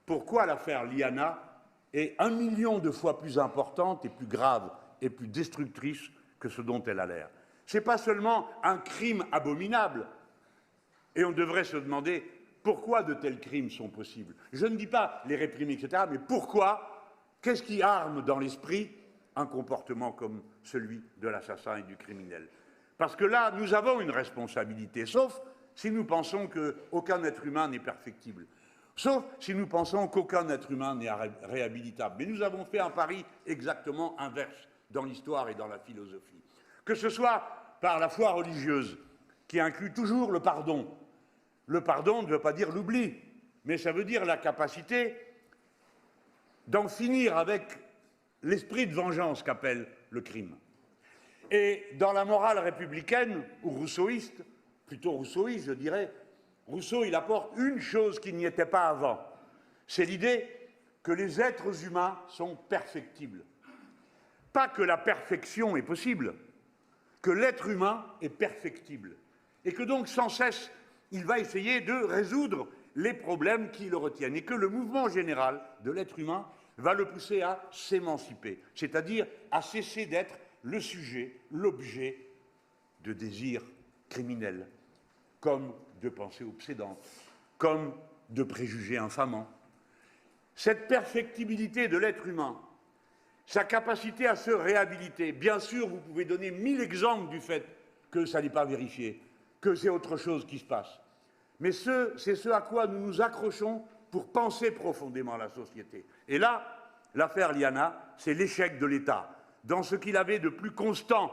pourquoi l'affaire Liana est 1 million de fois plus importante et plus grave et plus destructrice que ce dont elle a l'air. Ce n'est pas seulement un crime abominable, et on devrait se demander pourquoi de tels crimes sont possibles. Je ne dis pas les réprimer, etc., mais pourquoi? Qu'est-ce qui arme dans l'esprit un comportement comme celui de l'assassin et du criminel? Parce que là, nous avons une responsabilité, sauf si nous pensons qu'aucun être humain n'est perfectible, sauf si nous pensons qu'aucun être humain n'est réhabilitable. Mais nous avons fait un pari exactement inverse dans l'histoire et dans la philosophie. Que ce soit par la foi religieuse, qui inclut toujours le pardon. Le pardon ne veut pas dire l'oubli, mais ça veut dire la capacité d'en finir avec l'esprit de vengeance qu'appelle le crime. Et dans la morale républicaine, ou rousseauiste, plutôt rousseauiste, je dirais, Rousseau, il apporte une chose qui n'y était pas avant. C'est l'idée que les êtres humains sont perfectibles. Pas que la perfection est possible, que l'être humain est perfectible. Et que donc, sans cesse, il va essayer de résoudre les problèmes qui le retiennent. Et que le mouvement général de l'être humain va le pousser à s'émanciper, c'est-à-dire à cesser d'être le sujet, l'objet de désirs criminels, comme de pensées obsédantes, comme de préjugés infamants. Cette perfectibilité de l'être humain, sa capacité à se réhabiliter, bien sûr, vous pouvez donner 1000 exemples du fait que ça n'est pas vérifié, que c'est autre chose qui se passe. Mais c'est ce à quoi nous nous accrochons pour penser profondément la société. Et là, l'affaire Liana, c'est l'échec de l'État, dans ce qu'il avait de plus constant